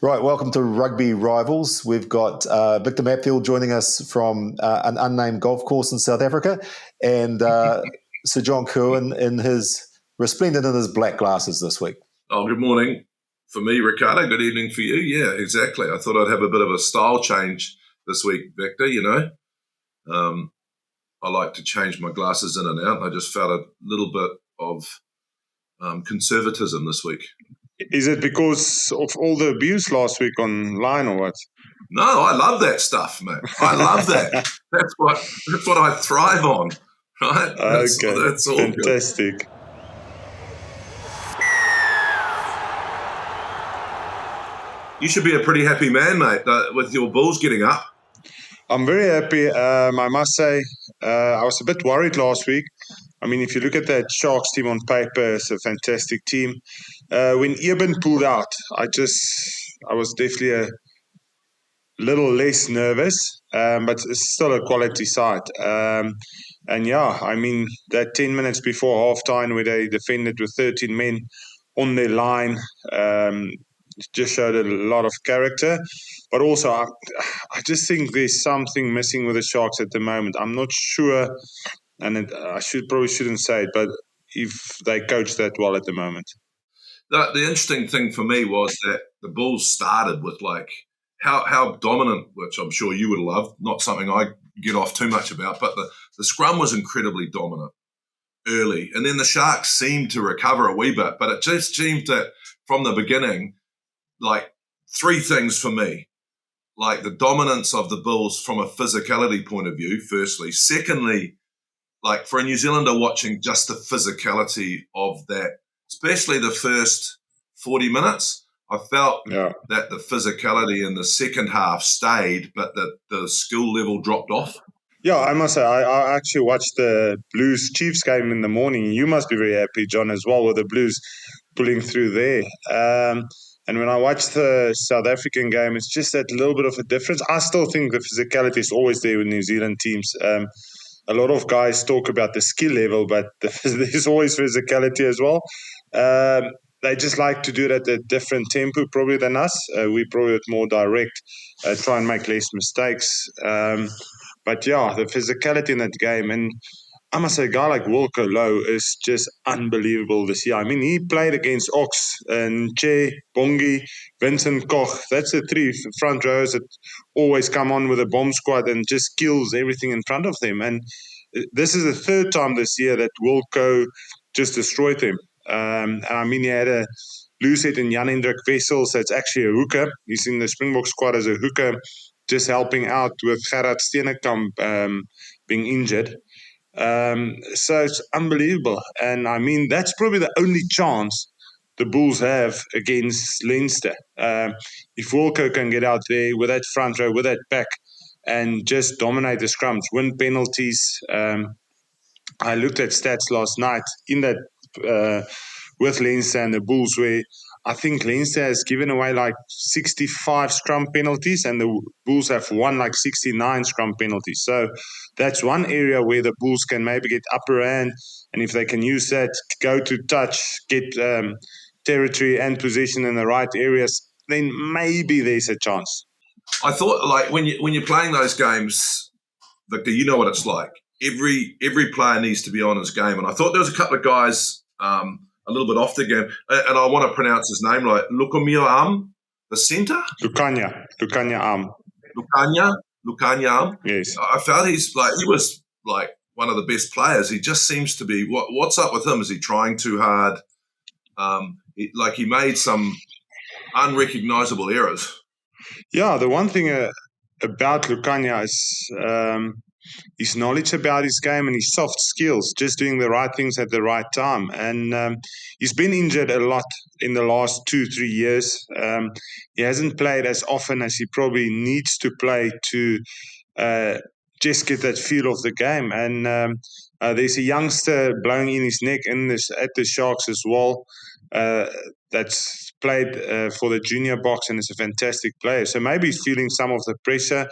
Right, welcome to Rugby Rivals. We've got Victor Matfield joining us from an unnamed golf course in South Africa, and Sir John Kirwan resplendent in his black glasses this week. Oh, good morning for me, Ricardo. Good evening for you. Yeah, exactly. I thought I'd have a bit of a style change this week, Victor. I like to change my glasses in and out. I just felt a little bit of conservatism this week. Is it because of all the abuse last week online or what? No, I love that stuff, mate. I love that. That's what I thrive on, right? That's all fantastic. Good. You should be a pretty happy man, mate, with your Bulls getting up. I'm very happy. I must say, I was a bit worried last week. I mean, if you look at that Sharks team on paper, it's a fantastic team. When Eben pulled out, I was definitely a little less nervous, but it's still a quality side. And yeah, I mean, that 10 minutes before halftime where they defended with 13 men on their line, just showed a lot of character. But also, I just think there's something missing with the Sharks at the moment. I'm not sure, and I probably shouldn't say it, but if they coach that well at the moment. The interesting thing for me was that the Bulls started with how dominant, which I'm sure you would love, not something I get off too much about, but the scrum was incredibly dominant early. And then the Sharks seemed to recover a wee bit, but it just seemed that from the beginning, three things for me. The dominance of the Bulls from a physicality point of view, firstly. Secondly, for a New Zealander watching just the physicality of that, especially the first 40 minutes, I felt that the physicality in the second half stayed, but the skill level dropped off. Yeah, I must say, I actually watched the Blues-Chiefs game in the morning. You must be very happy, John, as well, with the Blues pulling through there. And when I watched the South African game, it's just that little bit of a difference. I still think the physicality is always there with New Zealand teams. A lot of guys talk about the skill level, but there's always physicality as well. They just like to do it at a different tempo probably than us. We probably more direct, try and make less mistakes. But yeah, the physicality in that game, and I must say, a guy like Wilco Low is just unbelievable this year. I mean, he played against Ox and Che, Bongi, Vincent Koch. That's the three front rows that always come on with a bomb squad and just kills everything in front of them. And this is the third time this year that Wilco just destroyed them. And I mean, he had a loose hit in Jan-Hendrik Wessels. That's actually a hooker. He's in the Springbok squad as a hooker, just helping out with Gerard Steenekamp being injured. So it's unbelievable. And I mean, that's probably the only chance the Bulls have against Leinster. If Wilco can get out there with that front row, with that back, and just dominate the scrums, win penalties. I looked at stats last night in that with Leinster and the Bulls, where I think Leinster has given away 65 scrum penalties and the Bulls have won 69 scrum penalties. So that's one area where the Bulls can maybe get upper hand, and if they can use that, go to touch, get territory and position in the right areas, then maybe there's a chance. I thought when you're playing those games, Victor, you know what it's like. Every player needs to be on his game, and I thought there was a couple of guys a little bit off the game, and I want to pronounce his name right. Lukomio the centre? Lukanya Yes. I felt he was one of the best players. He just seems to be. What's up with him? Is he trying too hard? He made some unrecognisable errors. Yeah, the one thing about Lukanya is his knowledge about his game and his soft skills, just doing the right things at the right time. And he's been injured a lot in the last 2-3 years. He hasn't played as often as he probably needs to play to just get that feel of the game. And there's a youngster blowing in his neck at the Sharks as well. That's played for the junior box and is a fantastic player. So maybe he's feeling some of the pressure,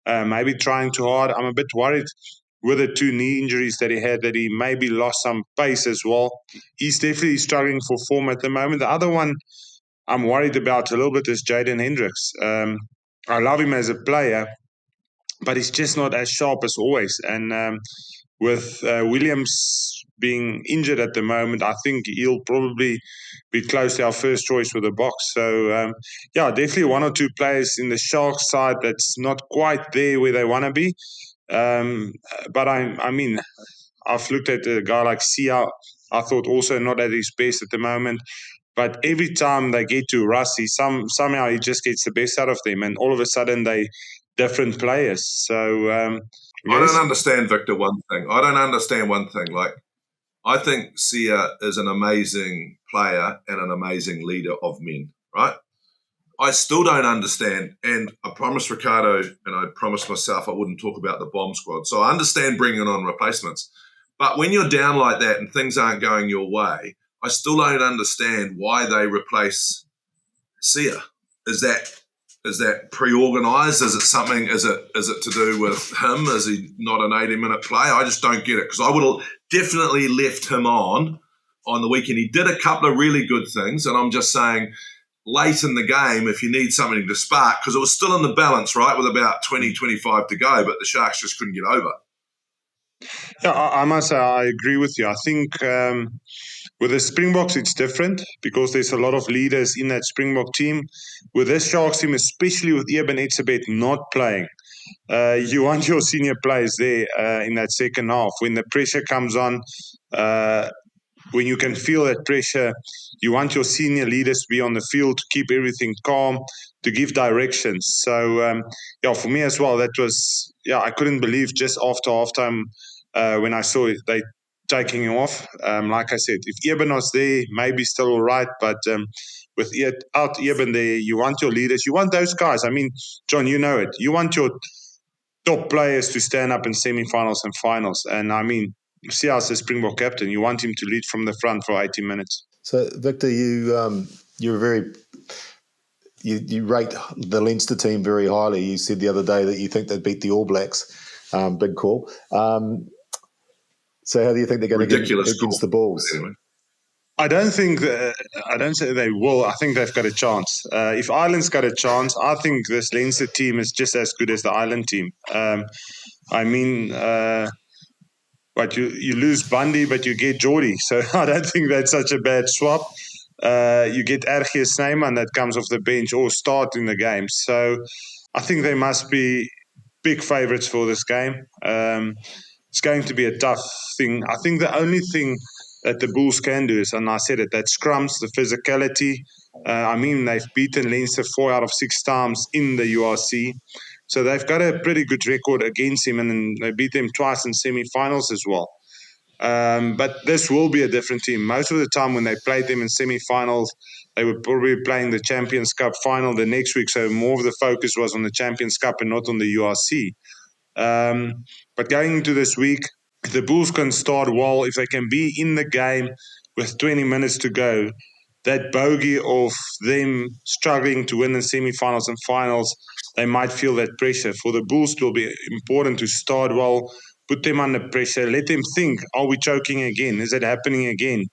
maybe trying too hard. I'm a bit worried with the 2 knee injuries that he had, that he maybe lost some pace as well. He's definitely struggling for form at the moment. The other one I'm worried about a little bit is Jaden Hendricks. I love him as a player, but he's just not as sharp as always. And with Williams being injured at the moment, I think he'll probably be close to our first choice for the box. So, definitely one or two players in the Sharks side that's not quite there where they want to be. But I mean, I've looked at a guy like Sia. I thought also not at his best at the moment. But every time they get to Rusty, somehow he just gets the best out of them, and all of a sudden they different players. So I don't understand, Victor, one thing. I don't understand one thing. Like, I think Sia is an amazing player and an amazing leader of men, right? I still don't understand, and I promised Ricardo and I promised myself I wouldn't talk about the bomb squad. So I understand bringing on replacements. But when you're down like that and things aren't going your way, I still don't understand why they replace Sia. Is that pre-organised? Is it something? Is it to do with him? Is he not an 80-minute player? I just don't get it, because I would have definitely left him on the weekend. He did a couple of really good things, and I'm just saying, late in the game, if you need something to spark, because it was still in the balance, right, with about 20, 25 to go, but the Sharks just couldn't get over. Yeah, I must say I agree with you. I think with the Springboks, it's different because there's a lot of leaders in that Springbok team. With this Sharks team, especially with Eben Etzebeth not playing, you want your senior players there in that second half. When the pressure comes on, when you can feel that pressure, you want your senior leaders to be on the field to keep everything calm, to give directions. So, for me as well, that was, I couldn't believe just after halftime when I saw it, they taking him off. Like I said, if Eben was there, maybe still all right, but without Eben there, you want your leaders, you want those guys. I mean, John, you know it. You want your top players to stand up in semi-finals and finals. And I mean, see as the Springbok captain, you want him to lead from the front for 80 minutes. So, Victor, you're you rate the Leinster team very highly. You said the other day that you think they'd beat the All Blacks. Big call. So how do you think they're going to get against the Bulls? Anyway. I don't say they will. I think they've got a chance. If Ireland's got a chance, I think this Leinster team is just as good as the Ireland team. But you lose Bundy, but you get Geordie. So I don't think that's such a bad swap. You get Ergie Snyman that comes off the bench or start in the game. So I think they must be big favourites for this game. It's going to be a tough thing. I think the only thing that the Bulls can do is, and I said it, that scrums, the physicality. They've beaten Leinster 4 out of 6 times in the URC. So they've got a pretty good record against him, and they beat them twice in semi-finals as well. But this will be a different team. Most of the time when they played them in semi-finals, they were probably playing the Champions Cup final the next week, so more of the focus was on the Champions Cup and not on the URC. But going into this week, if the Bulls can start well, if they can be in the game with 20 minutes to go, that bogey of them struggling to win the semi-finals and finals, they might feel that pressure. For the Bulls, it will be important to start well, put them under pressure, let them think, are we choking again? Is it happening again?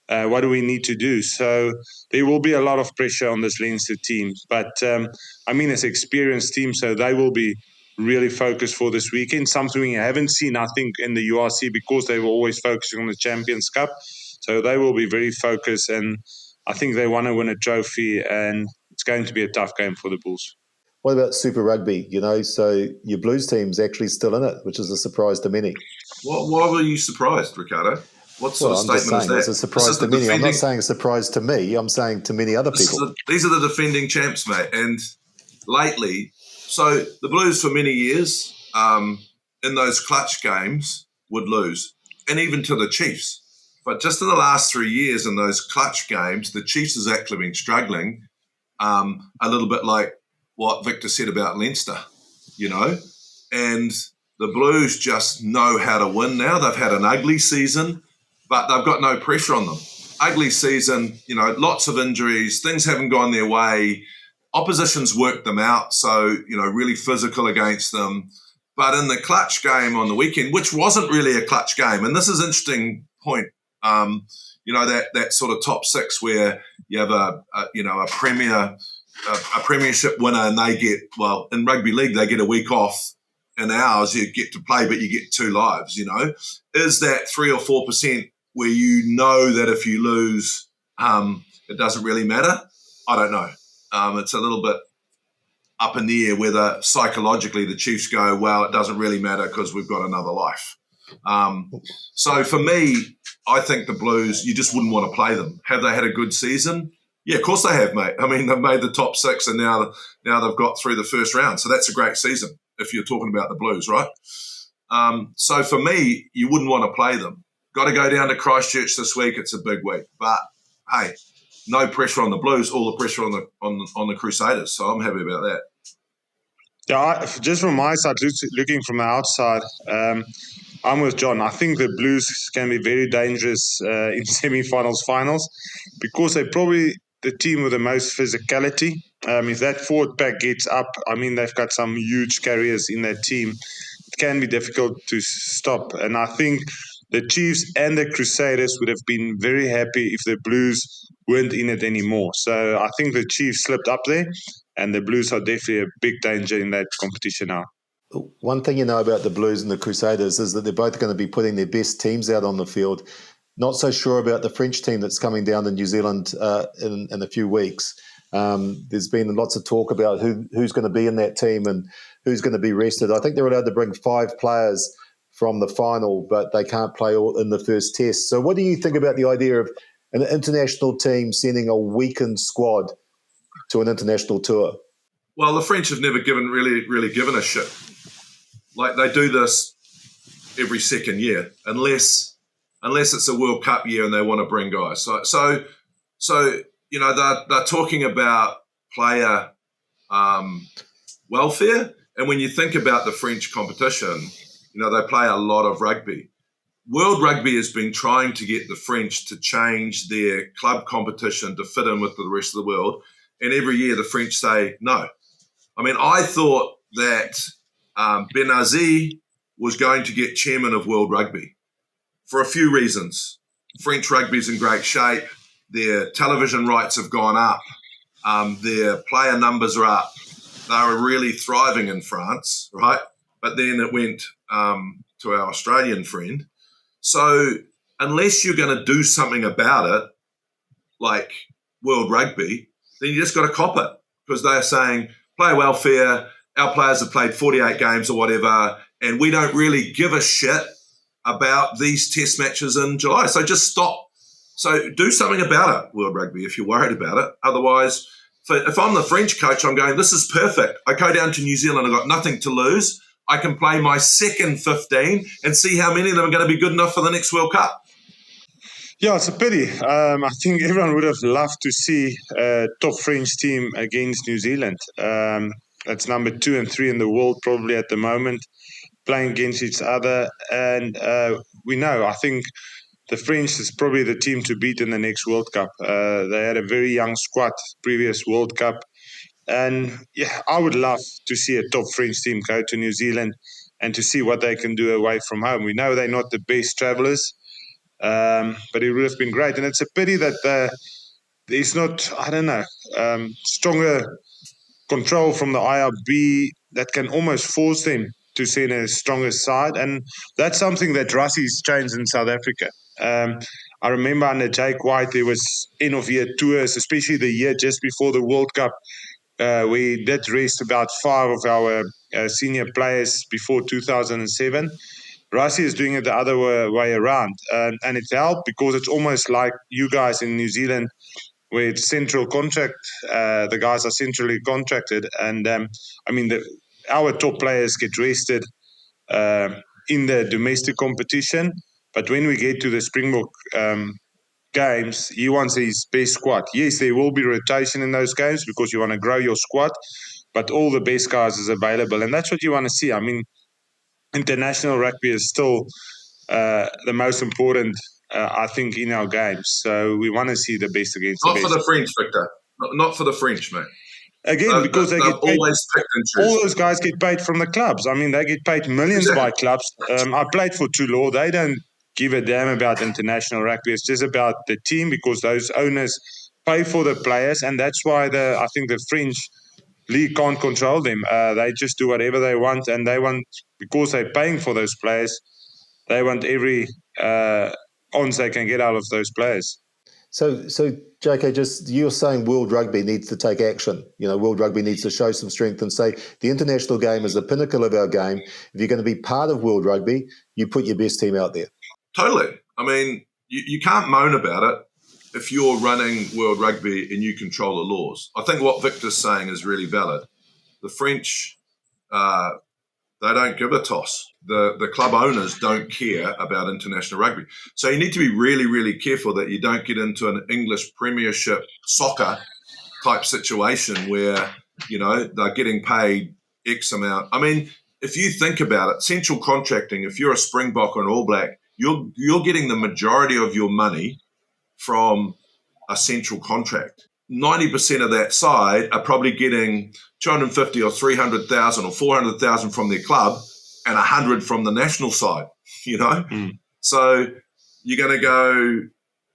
What do we need to do? So there will be a lot of pressure on this Leinster team. But, it's an experienced team, so they will be really focused for this weekend. Something we haven't seen, I think, in the URC because they were always focusing on the Champions Cup. So they will be very focused, and I think they want to win a trophy, and it's going to be a tough game for the Bulls. What about Super Rugby? So your Blues team's actually still in it, which is a surprise to many. Why were you surprised, Ricardo? What sort of statement is that? It's a surprise to many. I'm not saying a surprise to me. I'm saying to many other people. These are the defending champs, mate. And lately, so the Blues for many years in those clutch games would lose, and even to the Chiefs. But just in the last 3 years in those clutch games, the Chiefs has actually been struggling a little bit like what Victor said about Leinster, and the Blues just know how to win now. They've had an ugly season, but they've got no pressure on them. Ugly season, lots of injuries, things haven't gone their way. Opposition's worked them out, so, really physical against them. But in the clutch game on the weekend, which wasn't really a clutch game, and this is an interesting point, that sort of top six where you have a premiership winner and they get, well, in rugby league, they get a week off. In ours, you get to play, but you get 2 lives, Is that 3 or 4% where that if you lose, it doesn't really matter? I don't know. It's a little bit up in the air whether psychologically the Chiefs go, well, it doesn't really matter because we've got another life. So for me, I think the Blues, you just wouldn't want to play them. Have they had a good season? Yeah, of course they have, mate. I mean, they've made the top 6 and now they've got through the first round. So that's a great season if you're talking about the Blues, right? So for me, you wouldn't want to play them. Got to go down to Christchurch this week. It's a big week. But, hey, no pressure on the Blues, all the pressure on the Crusaders. So I'm happy about that. Yeah, just from my side, looking from the outside, I'm with John. I think the Blues can be very dangerous in semi-finals, finals, because they're probably the team with the most physicality. If that forward pack gets up, they've got some huge carriers in that team. It can be difficult to stop. And I think the Chiefs and the Crusaders would have been very happy if the Blues weren't in it anymore. So I think the Chiefs slipped up there, and the Blues are definitely a big danger in that competition now. One thing about the Blues and the Crusaders is that they're both going to be putting their best teams out on the field. Not so sure about the French team that's coming down to New Zealand in a few weeks. There's been lots of talk about who's going to be in that team and who's going to be rested. I think they're allowed to bring 5 players from the final, but they can't play all in the first test. So what do you think about the idea of an international team sending a weakened squad to an international tour? Well, the French have never really given a shit. Like, they do this every second year, unless it's a World Cup year and they want to bring guys. So they're talking about player welfare. And when you think about the French competition, they play a lot of rugby. World Rugby has been trying to get the French to change their club competition to fit in with the rest of the world. And every year the French say no. I thought that Benazi was going to get chairman of World Rugby for a few reasons. French rugby's in great shape. Their television rights have gone up. Their player numbers are up. They were really thriving in France, right? But then it went to our Australian friend. So unless you're going to do something about it, like World Rugby, then you just got to cop it, because they're saying player welfare, our players have played 48 games or whatever, and we don't really give a shit about these test matches in July. So just stop. So do something about it, World Rugby, if you're worried about it. Otherwise, if I'm the French coach, I'm going, this is perfect. I go down to New Zealand, I've got nothing to lose. I can play my second 15 and see how many of them are going to be good enough for the next World Cup. Yeah, it's a pity. I think everyone would have loved to see a top French team against New Zealand. That's number 2 and 3 in the world probably at the moment, playing against each other. And we know, I think the French is probably the team to beat in the next World Cup. They had a very young squad previous World Cup. And yeah, I would love to see a top French team go to New Zealand and to see what they can do away from home. We know they're not the best travellers, but it would have been great. And it's a pity that there's not, stronger control from the IRB that can almost force them to send a stronger side. And that's something that Russie's changed in South Africa. I remember under Jake White, there was end-of-year tours, especially the year just before the World Cup. We did rest about 5 of our senior players before 2007. Russie is doing it the other way around. And it helped because it's almost like you guys in New Zealand, where it's central contract. The guys are centrally contracted. And, our top players get rested in the domestic competition. But when we get to the Springbok games, he wants his best squad. Yes, there will be rotation in those games because you want to grow your squad, but all the best guys is available, and that's what you want to see. International rugby is still the most important, I think, in our games. So we want to see the best against the best. Not for the French, Victor. Not for the French, mate. Again, because they get paid, always picked and choose. All those guys get paid from the clubs. They get paid millions by clubs. I played for Toulon. They don't give a damn about international rugby. It's just about the team, because those owners pay for the players, and that's why I think the French league can't control them. They just do whatever they want, and they want, because they're paying for those players, they want every ons they can get out of those players. So JK, just you're saying World Rugby needs to take action. World Rugby needs to show some strength and say the international game is the pinnacle of our game. If you're going to be part of World Rugby, you put your best team out there. Totally. I mean, you can't moan about it if you're running World Rugby and you control the laws. I think what Victor's saying is really valid. The French, they don't give a toss. The club owners don't care about international rugby. So you need to be really, really careful that you don't get into an English Premiership soccer type situation where, they're getting paid X amount. I mean, if you think about it, central contracting, if you're a Springbok or an All Black, you're getting the majority of your money from a central contract. 90% of that side are probably getting 250 or 300,000 or 400,000 from their club and 100 from the national side, So you're going to go,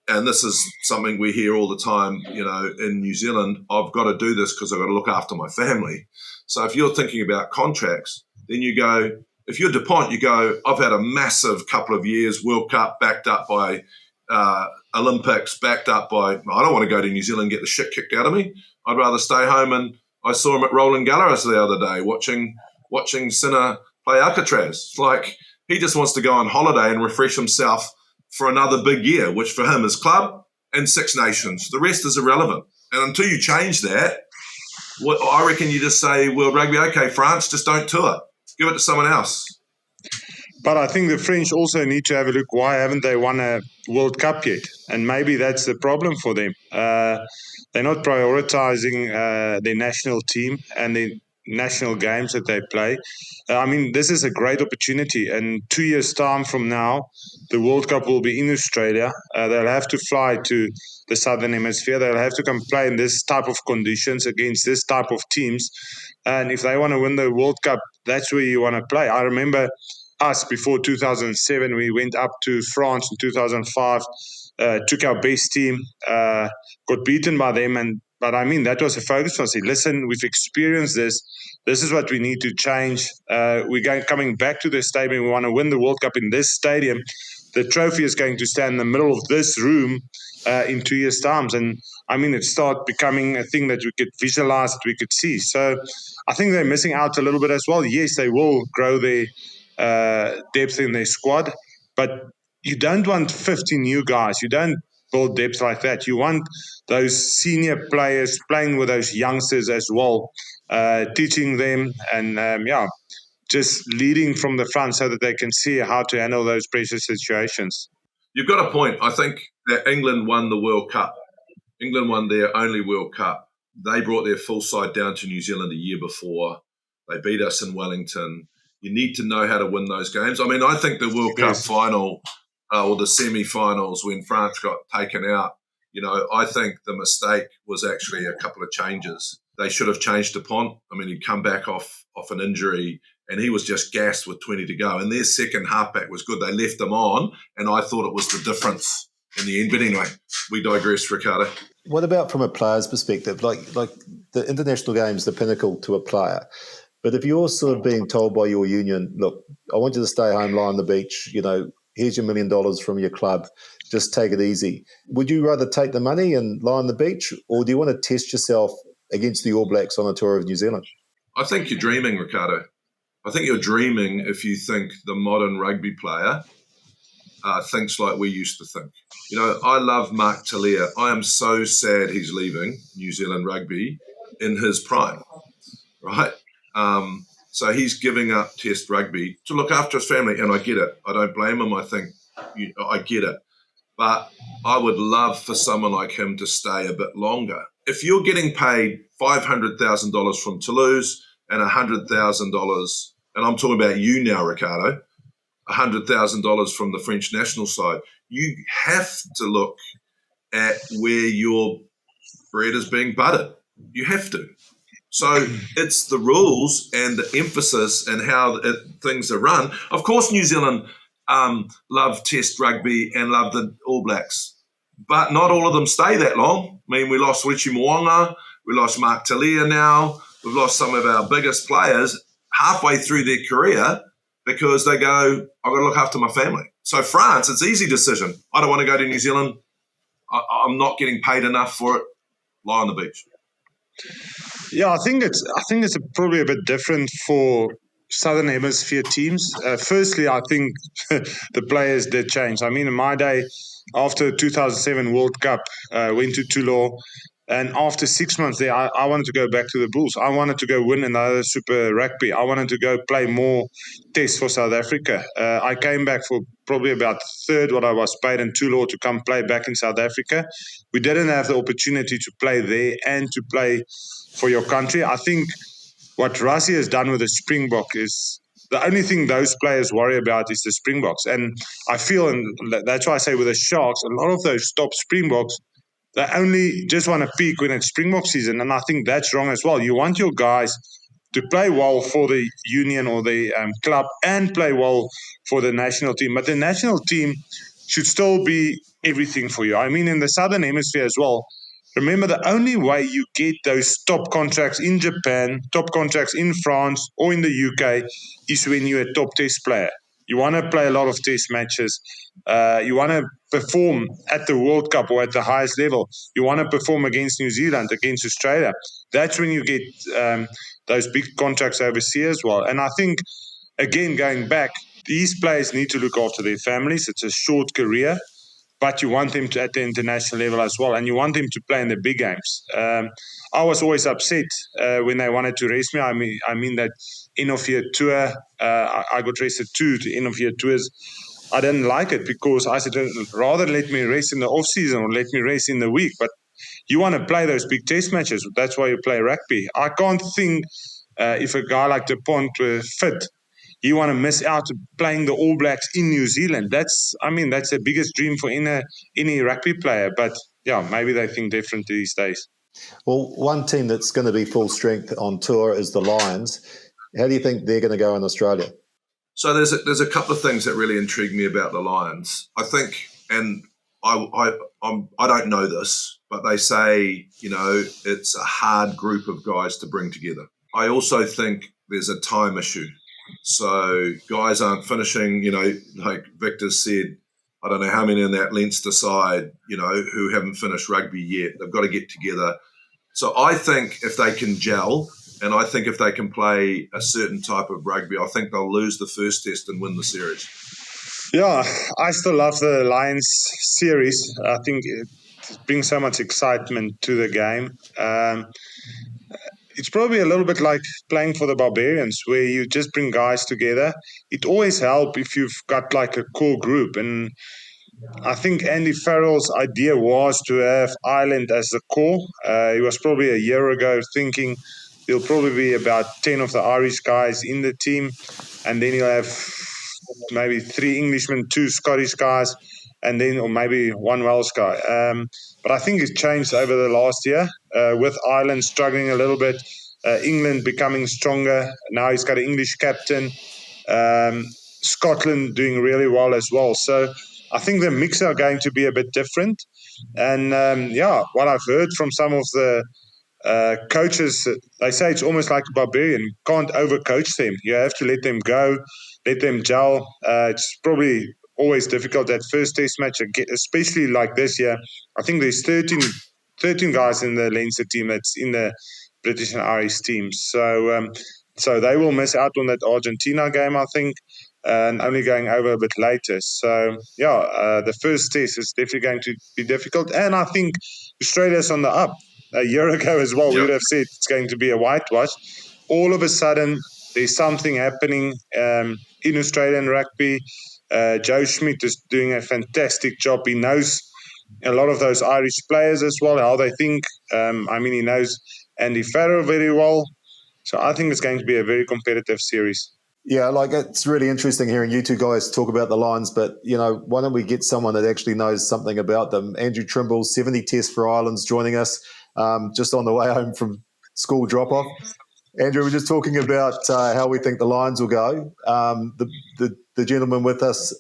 and this is something we hear all the time, in New Zealand, I've got to do this because I've got to look after my family. So if you're thinking about contracts, then you go, if you're DuPont, you go, I've had a massive couple of years, World Cup backed up by Olympics, backed up by, I don't want to go to New Zealand and get the shit kicked out of me. I'd rather stay home. And I saw him at Roland Garros the other day watching Sinner play Alcatraz. Like, he just wants to go on holiday and refresh himself for another big year, which for him is club and Six Nations. The rest is irrelevant. And until you change that, I reckon you just say, World Rugby, okay, France, just don't tour. Give it to someone else. But I think the French also need to have a look, why haven't they won a World Cup yet? And maybe that's the problem for them. They're not prioritizing their national team and the national games that they play. I mean, this is a great opportunity. And 2 years' time from now, the World Cup will be in Australia. They'll have to fly to the Southern Hemisphere. They'll have to play in this type of conditions against this type of teams. And if they want to win the World Cup, that's where you want to play. I remember us before 2007, we went up to France in 2005, took our best team, got beaten by them. But I mean, that was a focus for us. Listen, we've experienced this. This is what we need to change. We're coming back to the stadium. We want to win the World Cup in this stadium. The trophy is going to stand in the middle of this room in 2 years' time. And I mean, it started becoming a thing that we could visualize, that we could see. So I think they're missing out a little bit as well. Yes, they will grow their depth in their squad, but you don't want 50 new guys. You don't build depth like that. You want those senior players playing with those youngsters as well, teaching them and just leading from the front so that they can see how to handle those pressure situations. You've got a point. I think that England won the World Cup. England won their only World Cup. They brought their full side down to New Zealand a year before. They beat us in Wellington. You need to know how to win those games. I mean, I think the World Cup final or the semi-finals when France got taken out, I think the mistake was actually a couple of changes. They should have changed DuPont. I mean, he'd come back off an injury and he was just gassed with 20 to go. And their second halfback was good. They left him on, and I thought it was the difference in the end. But anyway, we digress, Ricardo. What about from a player's perspective? Like the international game's the pinnacle to a player. But if you're sort of being told by your union, look, I want you to stay home, lie on the beach, here's your $1 million from your club, just take it easy. Would you rather take the money and lie on the beach, or do you want to test yourself against the All Blacks on a tour of New Zealand? I think you're dreaming, Ricardo. I think you're dreaming if you think the modern rugby player thinks like we used to think. I love Mark Talia. I am so sad he's leaving New Zealand rugby in his prime, right? So he's giving up Test rugby to look after his family, and I get it. I don't blame him. I think I get it. But I would love for someone like him to stay a bit longer. If you're getting paid $500,000 from Toulouse and $100,000, and I'm talking about you now, Ricardo, $100,000 from the French national side, you have to look at where your bread is being buttered. You have to. So it's the rules and the emphasis and how things are run. Of course, New Zealand love Test rugby and love the All Blacks. But not all of them stay that long. I mean, we lost Richie Mo'unga, we lost Mark Talia now, we've lost some of our biggest players halfway through their career because they go, I've got to look after my family. So France, it's an easy decision. I don't want to go to New Zealand. I'm not getting paid enough for it. Lie on the beach. Yeah, I think it's probably a bit different for Southern Hemisphere teams. Firstly, I think the players did change. I mean, in my day, after 2007 World Cup, went to Toulon, and after 6 months there, I wanted to go back to the Bulls. I wanted to go win another Super Rugby. I wanted to go play more tests for South Africa. I came back for probably about third what I was paid in Toulon to come play back in South Africa. We didn't have the opportunity to play there and to play for your country. I think what Rassie has done with the Springbok is the only thing those players worry about is the Springboks. And I feel, and that's why I say with the Sharks, a lot of those top Springboks, they only just want to peak when it's Springbok season. And I think that's wrong as well. You want your guys to play well for the union or the club and play well for the national team. But the national team should still be everything for you. I mean, in the Southern Hemisphere as well, remember, the only way you get those top contracts in Japan, top contracts in France or in the UK is when you're a top test player. You want to play a lot of test matches. You want to perform at the World Cup or at the highest level. You want to perform against New Zealand, against Australia. That's when you get those big contracts overseas as well. And I think, again, going back, these players need to look after their families. It's a short career, but you want them to at the international level as well, and you want them to play in the big games. I was always upset when they wanted to rest me. I mean that end of year tour, I got rested too. The end of year tours, I didn't like it because I said rather let me rest in the off season or let me rest in the week. But you want to play those big test matches. That's why you play rugby. I can't think if a guy like DuPont were fit, you want to miss out playing the All Blacks in New Zealand. That's the biggest dream for any rugby player. But yeah, maybe they think different these days. Well, one team that's going to be full strength on tour is the Lions. How do you think they're going to go in Australia? So there's a couple of things that really intrigue me about the Lions. I think, and I don't know this, but they say, it's a hard group of guys to bring together. I also think there's a time issue. So guys aren't finishing, like Victor said, I don't know how many in that Leinster side, who haven't finished rugby yet. They've got to get together. So I think if they can gel, and I think if they can play a certain type of rugby, I think they'll lose the first test and win the series. Yeah, I still love the Lions series. I think it brings so much excitement to the game. It's probably a little bit like playing for the Barbarians, where you just bring guys together. It always helps if you've got like a core group. And I think Andy Farrell's idea was to have Ireland as the core. He was probably a year ago thinking there'll probably be about 10 of the Irish guys in the team, and then he'll have maybe 3 Englishmen, 2 Scottish guys, and then or maybe 1 Welsh guy. But I think it's changed over the last year with Ireland struggling a little bit, England becoming stronger. Now he's got an English captain. Scotland doing really well as well. So I think the mix are going to be a bit different. And what I've heard from some of the coaches, they say it's almost like a barbarian. You can't overcoach them. You have to let them go, let them gel. It's probably always difficult that first test match, especially like this year. I think there's 13 guys in the Leinster team that's in the British and Irish teams. So they will miss out on that Argentina game, I think, and only going over a bit later. So, the first test is definitely going to be difficult. And I think Australia's on the up. A year ago as well, we would have said it's going to be a whitewash. All of a sudden, there's something happening in Australian rugby. Joe Schmidt is doing a fantastic job. He knows a lot of those Irish players as well, how they think. He knows Andy Farrell very well. So I think it's going to be a very competitive series. Yeah, it's really interesting hearing you two guys talk about the Lions, but, why don't we get someone that actually knows something about them? Andrew Trimble, 70 tests for Ireland's joining us just on the way home from school drop-off. Andrew, we're just talking about how we think the Lions will go. The the gentleman with us,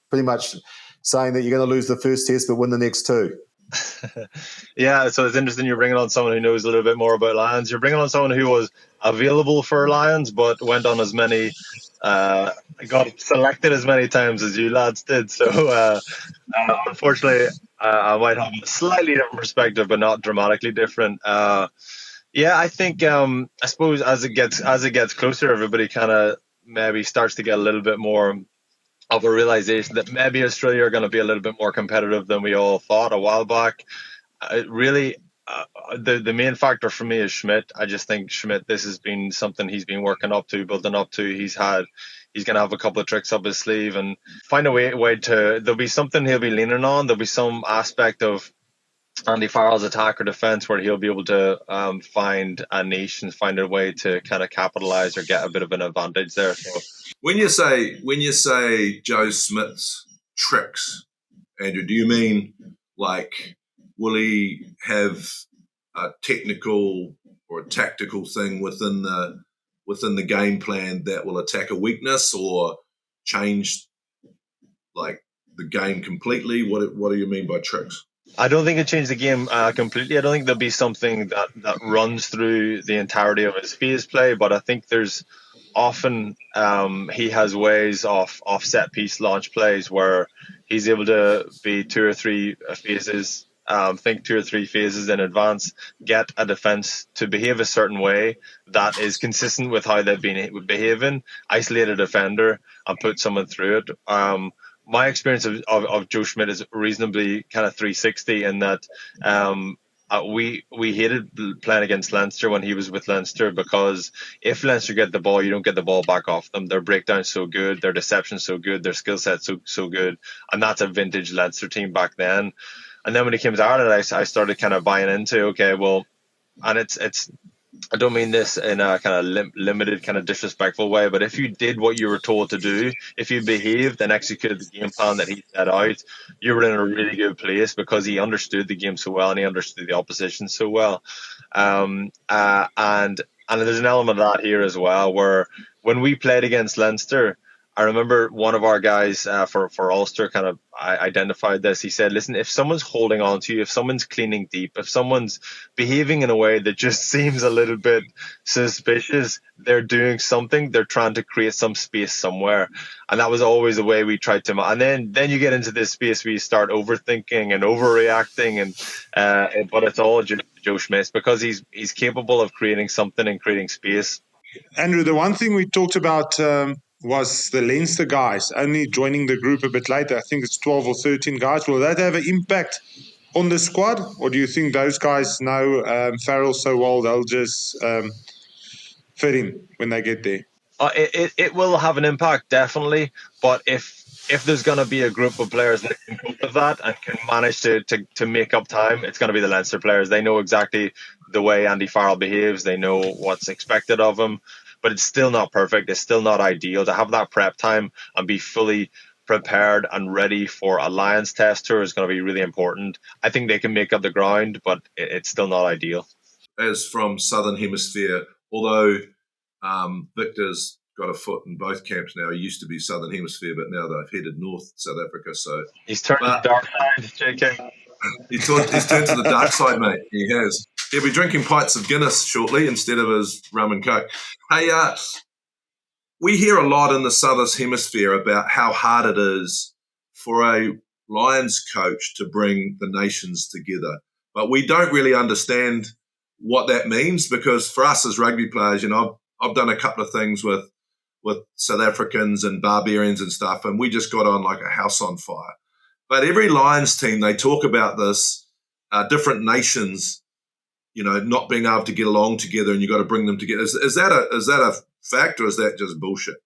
pretty much saying that you're going to lose the first test but win the next two. Yeah, so it's interesting you're bringing on someone who knows a little bit more about Lions. You're bringing on someone who was available for Lions but went on as many, got selected as many times as you lads did. So unfortunately, I might have a slightly different perspective, but not dramatically different. Yeah, I think I suppose as it gets closer, everybody kind of maybe starts to get a little bit more of a realization that maybe Australia are going to be a little bit more competitive than we all thought a while back. The main factor for me is Schmidt. I just think Schmidt, this has been something he's been working up to, building up to. He's going to have a couple of tricks up his sleeve and find a way to. There'll be something he'll be leaning on. There'll be some aspect of Andy Farrell's attack or defense where he'll be able to find a niche and find a way to kind of capitalize or get a bit of an advantage there. So when you say Joe Smith's tricks, Andrew, do you mean like will he have a technical or a tactical thing within the game plan that will attack a weakness or change like the game completely? What do you mean by tricks? I don't think it changed the game completely. I don't think there'll be something that runs through the entirety of his phase play, but I think there's often he has ways of set piece launch plays where he's able to be think 2 or 3 phases in advance, get a defense to behave a certain way that is consistent with how they've been behaving, isolate a defender and put someone through it. My experience of Joe Schmidt is reasonably kind of 360 in that we hated playing against Leinster when he was with Leinster because if Leinster get the ball, you don't get the ball back off them. Their breakdown's so good, their deception's so good, their skill set's so good, and that's a vintage Leinster team back then. And then when he came to Ireland, I started kind of buying into, okay, well, and it's I don't mean this in a kind of limited, kind of disrespectful way, but if you did what you were told to do, if you behaved and executed the game plan that he set out, you were in a really good place because he understood the game so well and he understood the opposition so well. And there's an element of that here as well, where when we played against Leinster, I remember one of our guys for Ulster kind of identified this. He said, listen, if someone's holding on to you, if someone's cleaning deep, if someone's behaving in a way that just seems a little bit suspicious, they're doing something, they're trying to create some space somewhere. And that was always the way we tried to. And then you get into this space where you start overthinking and overreacting. But it's all Joe Schmidt because he's capable of creating something and creating space. Andrew, the one thing we talked about was the Leinster guys only joining the group a bit later. I think it's 12 or 13 guys. Will that have an impact on the squad? Or do you think those guys know Farrell so well they'll just fit in when they get there? It will have an impact, definitely. But if there's going to be a group of players that can cope with that and can manage to make up time, it's going to be the Leinster players. They know exactly the way Andy Farrell behaves. They know what's expected of him. But it's still not perfect. It's still not ideal. To have that prep time and be fully prepared and ready for a Lions test tour is going to be really important. I think they can make up the ground, but it's still not ideal. As from Southern Hemisphere, although Victor's got a foot in both camps now. He used to be Southern Hemisphere, but now they've headed north, South Africa. So he's turned to the dark side, JK. He's turned to the dark side, mate. He has. He'll be drinking pints of Guinness shortly instead of his rum and coke. Hey, we hear a lot in the Southern Hemisphere about how hard it is for a Lions coach to bring the nations together. But we don't really understand what that means because for us as rugby players, you know, I've done a couple of things with South Africans and barbarians and stuff, and we just got on like a house on fire. But every Lions team, they talk about this, different nations, you know, not being able to get along together, and you got to bring them together. Is that a fact, or is that just bullshit?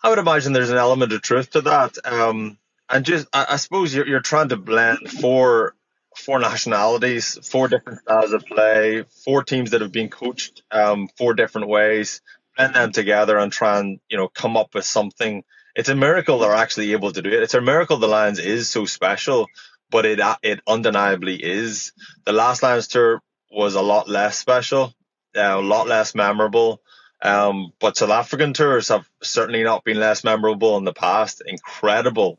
I would imagine there's an element of truth to that, and just I suppose you're trying to blend four nationalities, 4 different styles of play, 4 teams that have been coached 4 different ways, blend them together and try and come up with something. It's a miracle they're actually able to do it. It's a miracle the Lions is so special, but it undeniably is. The last Lions tour was a lot less special, a lot less memorable. But South African tours have certainly not been less memorable in the past. Incredible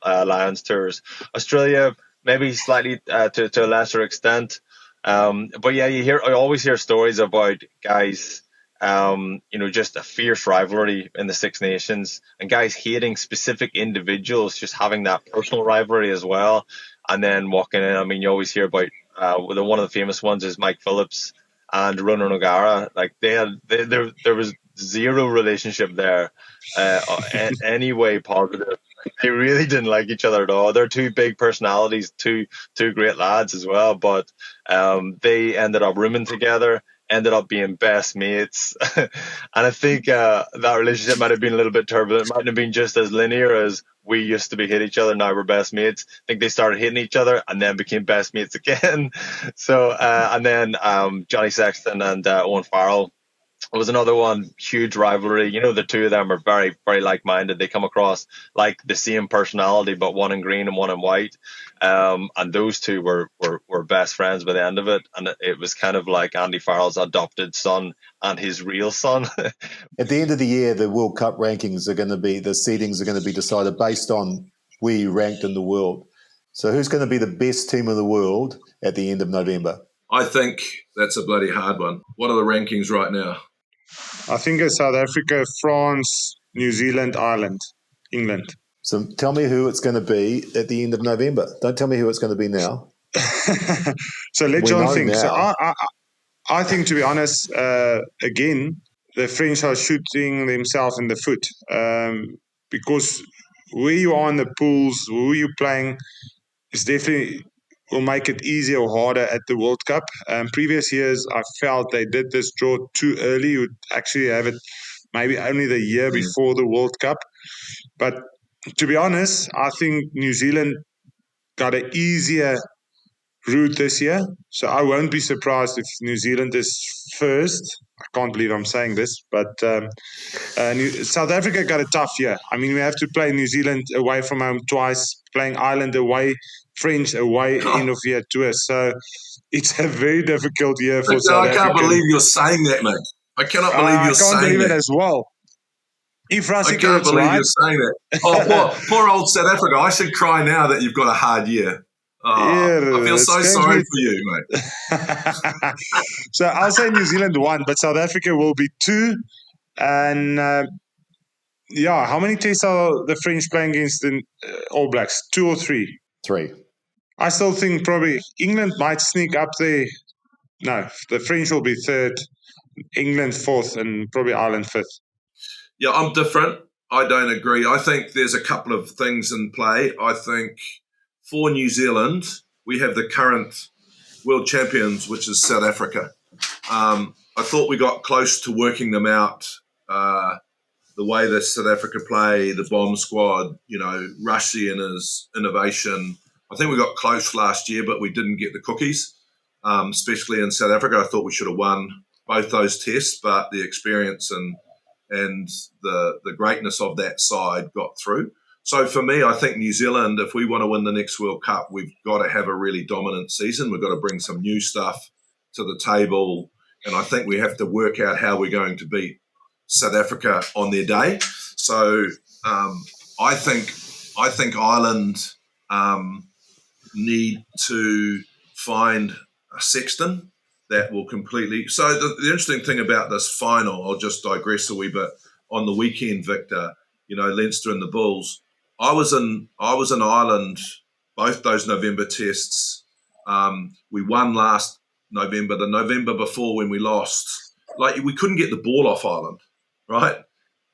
Lions tours. Australia, maybe slightly to a lesser extent. But yeah, I always hear stories about guys, just a fierce rivalry in the Six Nations, and guys hating specific individuals, just having that personal rivalry as well. And then walking in, I mean, you always hear about one of the famous ones is Mike Phillips and Ronan O'Gara. Like there was zero relationship there, any way positive. They really didn't like each other at all. They're two big personalities, two great lads as well. But they ended up rooming together, ended up being best mates. And I think that relationship might have been a little bit turbulent. It might have been just as linear as we used to be hating each other, now we're best mates. I think they started hating each other and then became best mates again. So, and then Johnny Sexton and Owen Farrell was another one, huge rivalry. The two of them are very, very like-minded. They come across like the same personality, but one in green and one in white. And those two were best friends by the end of it. And it was kind of like Andy Farrell's adopted son and his real son. At the end of the year, the World Cup rankings the seedings are going to be decided based on where you ranked in the world. So who's going to be the best team in the world at the end of November? I think that's a bloody hard one. What are the rankings right now? I think it's South Africa, France, New Zealand, Ireland, England. So tell me who it's going to be at the end of November. Don't tell me who it's going to be now. So let John think. Now. So I think, to be honest, again, the French are shooting themselves in the foot because where you are in the pools, who you're playing, is definitely will make it easier or harder at the World Cup. Previous years, I felt they did this draw too early. You would actually have it maybe only the year before the World Cup. But to be honest, I think New Zealand got an easier route this year. So I won't be surprised if New Zealand is first. I can't believe I'm saying this, but South Africa got a tough year. I mean, we have to play New Zealand away from home twice, playing Ireland away, French away, end of year tour. So it's a very difficult year for South Africa. I can't believe you're saying that, mate. I cannot believe you're saying that. I can't believe it as well. If Rassie I can't believe right, you're saying that. Oh, poor old South Africa. I should cry now that you've got a hard year. Oh, I feel so sorry for you, mate. So I'll say New Zealand 1, but South Africa will be 2. And how many tests are the French playing against the All Blacks? 2 or 3? 3. I still think probably England might sneak up there. No, the French will be 3rd, England 4th, and probably Ireland 5th. Yeah, I'm different. I don't agree. I think there's a couple of things in play. I think for New Zealand, we have the current world champions, which is South Africa. I thought we got close to working them out. The way that South Africa play, the bomb squad, Rushy and his innovation. I think we got close last year, but we didn't get the cookies, especially in South Africa. I thought we should have won both those tests, but the experience and the greatness of that side got through. So for me, I think New Zealand, if we want to win the next World Cup, we've got to have a really dominant season. We've got to bring some new stuff to the table. And I think we have to work out how we're going to beat South Africa on their day. So I think Ireland need to find a Sexton that will completely. So the interesting thing about this final, I'll just digress a wee bit. On the weekend, Victor, Leinster and the Bulls. I was in Ireland, both those November tests. We won last November. The November before, when we lost, we couldn't get the ball off Ireland, right?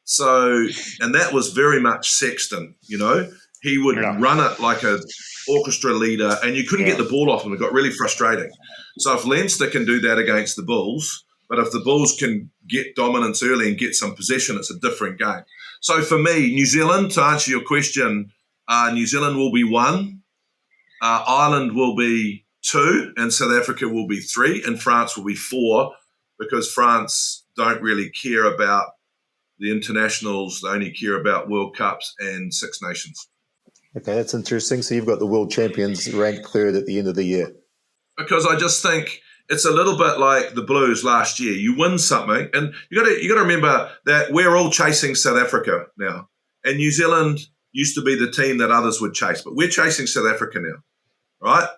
So, and that was very much Sexton. He would run it like a orchestra leader, and you couldn't get the ball off him. It got really frustrating. So if Leinster can do that against the Bulls, but if the Bulls can get dominance early and get some possession, it's a different game. So for me, New Zealand, to answer your question, New Zealand will be 1, Ireland will be 2, and South Africa will be 3, and France will be 4, because France don't really care about the internationals. They only care about World Cups and Six Nations. Okay, that's interesting. So you've got the world champions ranked 3rd at the end of the year. Because I just think it's a little bit like the Blues last year. You win something, and you got to remember that we're all chasing South Africa now, and New Zealand used to be the team that others would chase, but we're chasing South Africa now, right?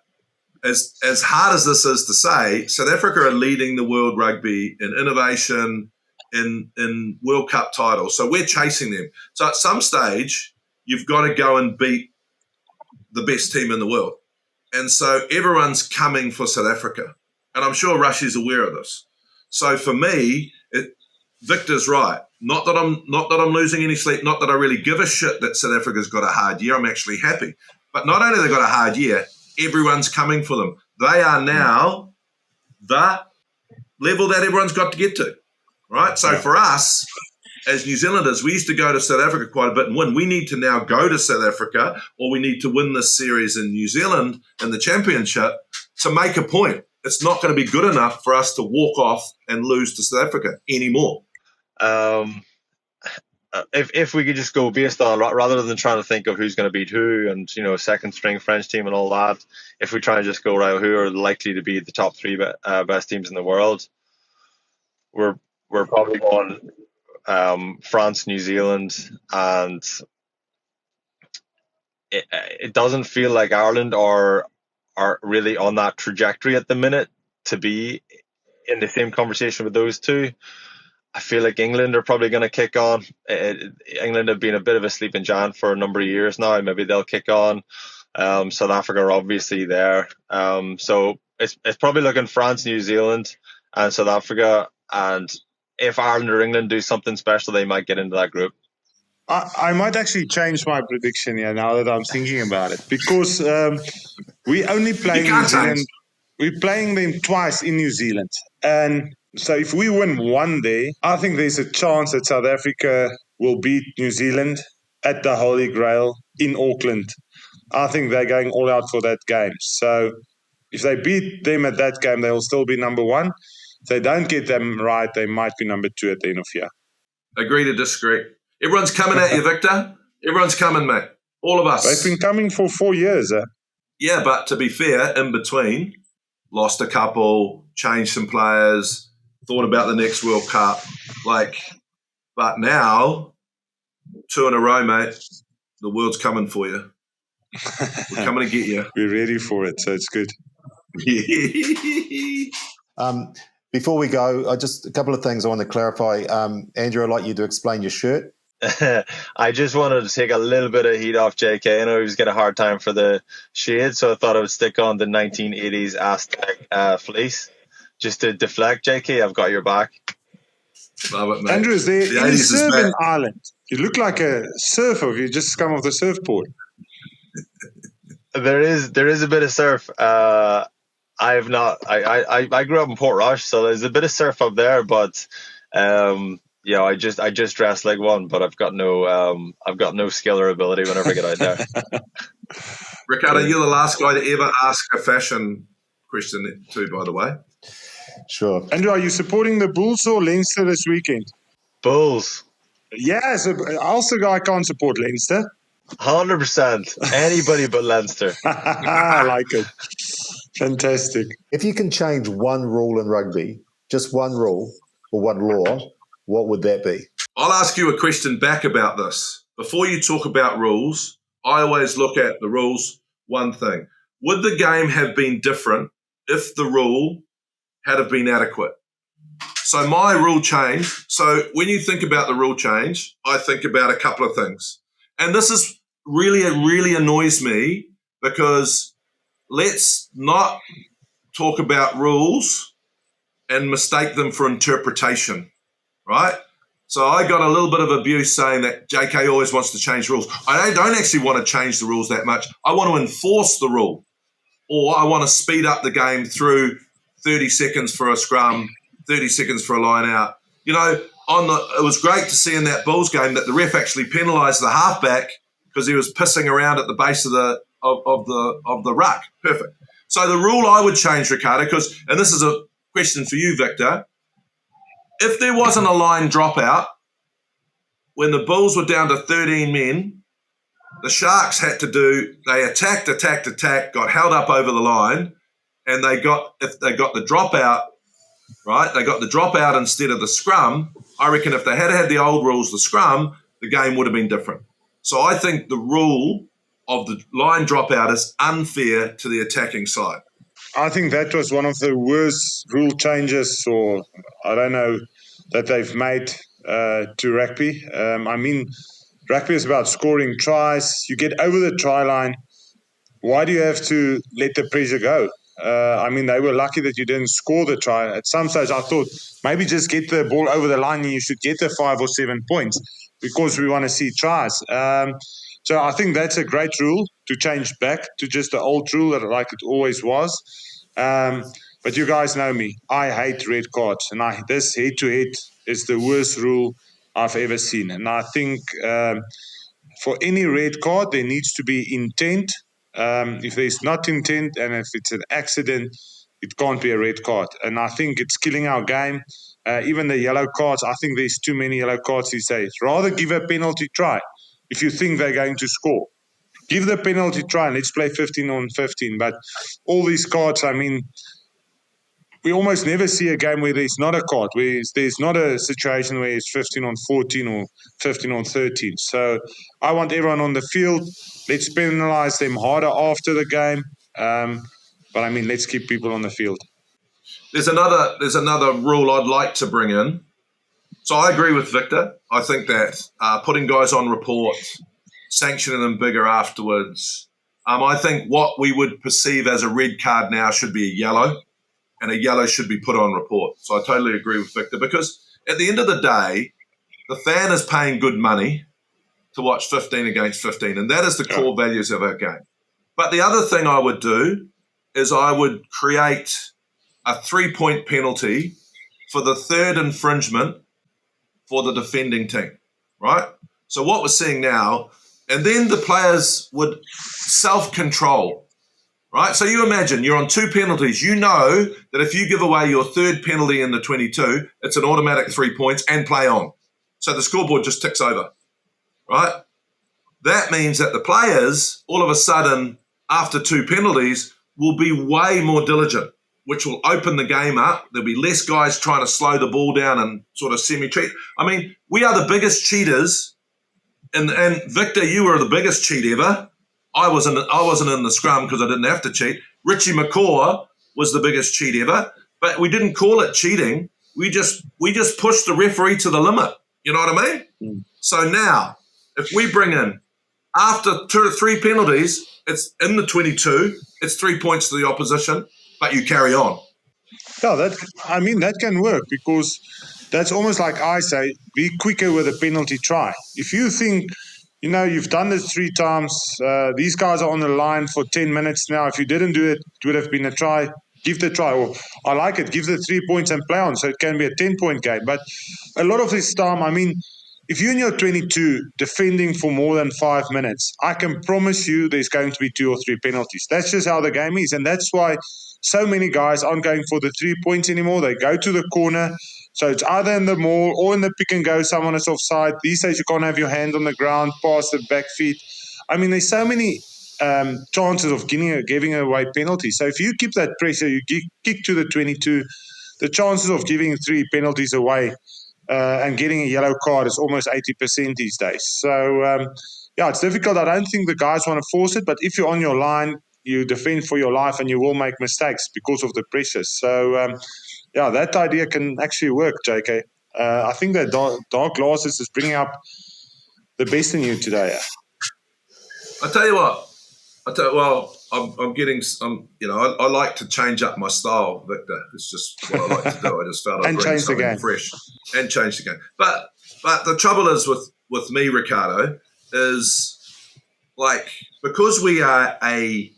As hard as this is to say, South Africa are leading the world rugby in innovation, in World Cup titles. So we're chasing them. So at some stage, you've got to go and beat the best team in the world. And so everyone's coming for South Africa. And I'm sure Russia's aware of this. So for me, Victor's right. Not that I'm losing any sleep, not that I really give a shit that South Africa's got a hard year. I'm actually happy. But not only have they got a hard year, everyone's coming for them. They are now the level that everyone's got to get to, right? So for us, as New Zealanders, we used to go to South Africa quite a bit and win. We need to now go to South Africa, or we need to win this series in New Zealand in the championship to make a point. It's not going to be good enough for us to walk off and lose to South Africa anymore. If we could just go based on, rather than trying to think of who's going to beat who and, second string French team and all that, if we try and just go, right, who are likely to be the top three best teams in the world, we're probably going France, New Zealand, and it doesn't feel like Ireland are really on that trajectory at the minute to be in the same conversation with those two. I feel like England are probably going to kick on. England have been a bit of a sleeping giant for a number of years now. Maybe they'll kick on. South Africa are obviously there. So it's probably looking France, New Zealand, and South Africa. And if Ireland or England do something special, they might get into that group. I might actually change my prediction here now that I'm thinking about it, because we only play New Zealand. We're playing them twice in New Zealand, and so if we win one day, I think there's a chance that South Africa will beat New Zealand at the Holy Grail in Auckland. I think they're going all out for that game. So if they beat them at that game, they'll still be number one. If they don't get them right, they might be number two at the end of the year. Agree to disagree. Everyone's coming at you, Victor. Everyone's coming, mate. All of us. They've been coming for 4 years. Yeah, but to be fair, in between, lost a couple, changed some players, thought about the next World Cup. But now, 2 in a row, mate, the world's coming for you. We're coming to get you. We're ready for it, so it's good. Before we go, just a couple of things I want to clarify. Andrew, I'd like you to explain your shirt. I just wanted to take a little bit of heat off JK. I know he was getting a hard time for the shade, so I thought I would stick on the 1980s Aztec fleece just to deflect. JK, I've got your back. Love it, mate. Andrew, is there any surf in Ireland? You look like a surfer if you just come off the surfboard. There is a bit of surf. I grew up in Portrush, so there's a bit of surf up there, but I just dress like one, but I've got no skill or ability whenever I get out there. Ricardo, you're the last guy to ever ask a fashion question too, by the way. Sure. Andrew, are you supporting the Bulls or Leinster this weekend? Bulls. Yeah, so I can't support Leinster. 100%. Anybody but Leinster. I like it. Fantastic. If you can change one rule in rugby, just one rule or one law, what would that be? I'll ask you a question back about this. Before you talk about rules, I always look at the rules, one thing. Would the game have been different if the rule had have been adequate? So my rule change, so when you think about the rule change, I think about a couple of things. And this is really annoys me, because let's not talk about rules and mistake them for interpretation, right? So I got a little bit of abuse saying that JK always wants to change rules. I don't actually want to change the rules that much. I want to enforce the rule, or I want to speed up the game through 30 seconds for a scrum, 30 seconds for a line out. It was great to see in that Bulls game that the ref actually penalised the halfback because he was pissing around at the base of the ruck. Perfect. So the rule I would change, Ricardo, and this is a question for you, Victor, if there wasn't a line dropout, when the Bulls were down to 13 men, the Sharks they attacked, got held up over the line, and if they got the dropout, right? They got the dropout instead of the scrum. I reckon if they had had the old rules, the scrum, the game would have been different. So I think the rule of the line dropout is unfair to the attacking side. I think that was one of the worst rule changes, or I don't know, that they've made to rugby. I mean, rugby is about scoring tries. You get over the try line. Why do you have to let the pressure go? I mean, they were lucky that you didn't score the try. At some stage, I thought maybe just get the ball over the line and you should get the 5 or 7 points because we want to see tries. So I think that's a great rule to change back to just the old rule that like it always was. But you guys know me. I hate red cards. And this head-to-head is the worst rule I've ever seen. And I think for any red card, there needs to be intent. If there's not intent and if it's an accident, it can't be a red card. And I think it's killing our game. Even the yellow cards, I think there's too many yellow cards these days. Rather give a penalty try if you think they're going to score. Give the penalty try and let's play 15 on 15. But all these cards, I mean, we almost never see a game where there's not a card, where there's not a situation where it's 15 on 14 or 15 on 13. So I want everyone on the field. Let's penalize them harder after the game. But I mean, let's keep people on the field. There's another rule I'd like to bring in. So I agree with Victor. I think that putting guys on report, sanctioning them bigger afterwards. I think what we would perceive as a red card now should be a yellow, and a yellow should be put on report. So I totally agree with Victor, because at the end of the day, the fan is paying good money to watch 15 against 15, and that is the core values of our game. But the other thing I would do is I would create a 3-point penalty for the third infringement for the defending team, right? So what we're seeing now, and then the players would self-control, right? So you imagine you're on 2 penalties. You know that if you give away your third penalty in the 22, it's an automatic 3 points and play on. So the scoreboard just ticks over, right? That means that the players, all of a sudden, after 2 penalties, will be way more diligent, which will open the game up. There'll be less guys trying to slow the ball down and sort of semi-cheat. I mean, we are the biggest cheaters. And Victor, you were the biggest cheat ever. I wasn't in the scrum because I didn't have to cheat. Richie McCaw was the biggest cheat ever, but we didn't call it cheating. We just pushed the referee to the limit. You know what I mean? Mm. So now, if we bring in after 2 or 3 penalties, it's in the 22. It's 3 points to the opposition, but you carry on. Yeah, that can work, because that's almost like I say, be quicker with a penalty try. If you think, you've done this 3 times, these guys are on the line for 10 minutes now. If you didn't do it, it would have been a try. Give the try. Or I like it. Give the 3 points and play on, so it can be a 10-point game. But a lot of this time, I mean, if you're in your 22 defending for more than 5 minutes, I can promise you there's going to be 2 or 3 penalties. That's just how the game is. And that's why so many guys aren't going for the 3 points anymore. They go to the corner. So it's either in the maul or in the pick and go, someone is offside. These days you can't have your hand on the ground, pass the back feet. I mean, there's so many chances of giving away penalties. So if you keep that pressure, you kick to the 22, the chances of giving 3 penalties away and getting a yellow card is almost 80% these days. So, it's difficult. I don't think the guys want to force it, but if you're on your line, you defend for your life and you will make mistakes because of the pressure. So, that idea can actually work, JK. I think that dark glasses is bringing up the best in you today. I tell you what. I'm getting some. I like to change up my style, Victor. It's just what I like to do. I just felt I'd bring something fresh and change the game. But the trouble is with me, Ricardo, is like, because we are a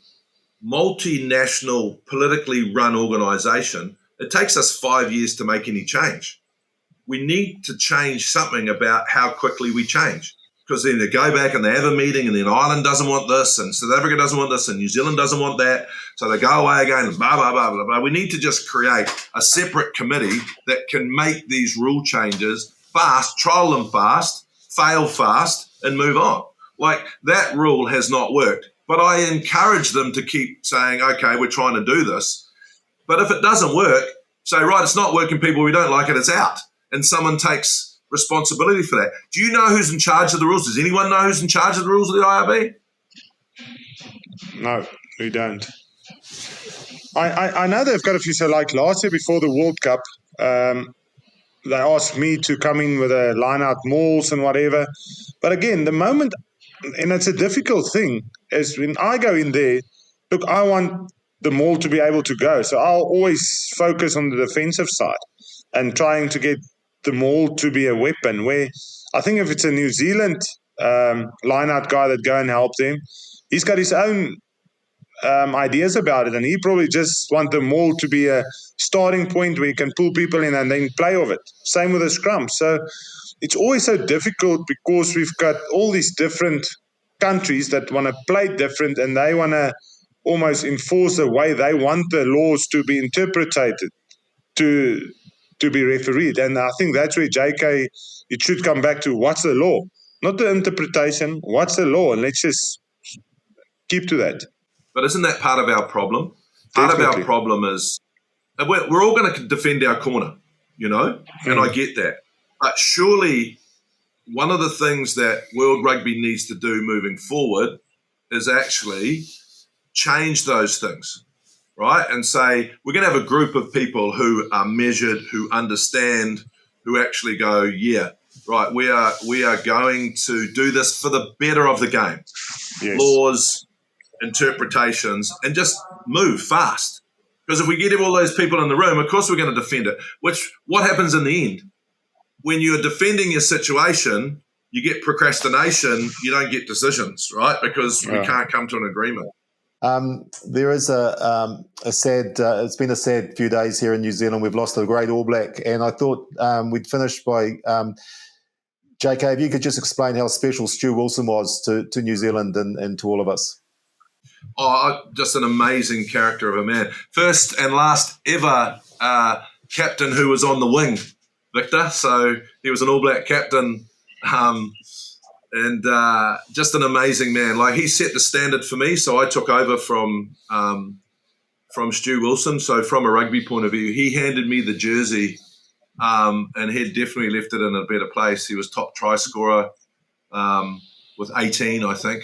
multinational, politically run organisation, it takes us 5 years to make any change. We need to change something about how quickly we change. Because then they go back and they have a meeting, and then Ireland doesn't want this, and South Africa doesn't want this, and New Zealand doesn't want that. So they go away again, and blah, blah, blah, blah, blah. We need to just create a separate committee that can make these rule changes fast, trial them fast, fail fast, and move on. Like, that rule has not worked. But I encourage them to keep saying, okay, we're trying to do this. But if it doesn't work, say, right, it's not working, people, we don't like it, it's out. And someone takes responsibility for that. Do you know who's in charge of the rules? Does anyone know who's in charge of the rules of the IRB? No, we don't. I know they've got a few. So like last year before the World Cup, they asked me to come in with a line out mauls and whatever. But again, the moment, and it's a difficult thing, is when I go in there, look, I want the maul to be able to go. So I'll always focus on the defensive side and trying to get the maul to be a weapon. Where I think if it's a New Zealand line out guy that go and help them, he's got his own ideas about it, and he probably just want the maul to be a starting point where you can pull people in and then play of it. Same with the scrum. So it's always so difficult because we've got all these different countries that want to play different, and they want to almost enforce the way they want the laws to be interpreted to be refereed. And I think that's where JK, it should come back to what's the law, not the interpretation. What's the law, and let's just keep to that. But isn't that part of our problem? Part of our problem is we're all going to defend our corner, you know, and I get that. But surely one of the things that World Rugby needs to do moving forward is actually change those things, right? And say we're going to have a group of people who are measured, who understand, who actually go, yeah, right, we are going to do this for the better of the game. Yes. Laws, interpretations, and just move fast. Because if we get all those people in the room, of course we're going to defend it. What happens in the end? When you're defending your situation, you get procrastination, you don't get decisions, right? Because we can't come to an agreement. There is a sad, it's been a sad few days here in New Zealand. We've lost a great All Black, and I thought we'd finish by, JK, if you could just explain how special Stu Wilson was to New Zealand and to all of us. Oh, just an amazing character of a man. First and last ever captain who was on the wing, Victor. So he was an All Black captain, and just an amazing man. Like, he set the standard for me. So I took over from Stu Wilson. So from a rugby point of view, he handed me the jersey, and he definitely left it in a better place. He was top try scorer with 18, I think.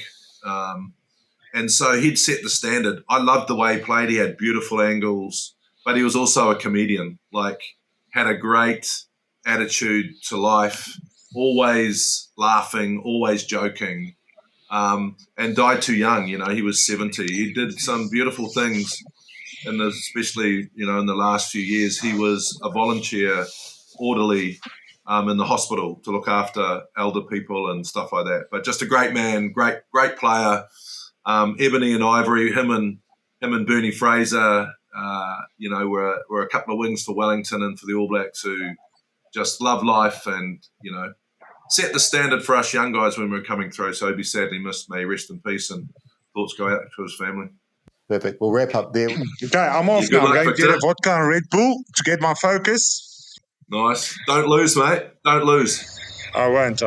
And so he'd set the standard. I loved the way he played. He had beautiful angles, but he was also a comedian, like had a great attitude to life, always laughing, always joking, and died too young. You know, he was 70. He did some beautiful things, and especially, you know, in the last few years, he was a volunteer orderly in the hospital to look after elder people and stuff like that. But just a great man, great player. Ebony and Ivory, him and Bernie Fraser, you know, were a couple of wings for Wellington and for the All Blacks, who just love life and, you know, set the standard for us young guys when we were coming through. So he sadly missed. May he rest in peace, and thoughts go out to his family. Perfect. We'll wrap up there. Okay, I'm off now. I'm going to get a vodka and Red Bull to get my focus. Nice. Don't lose, mate. Don't lose. I won't.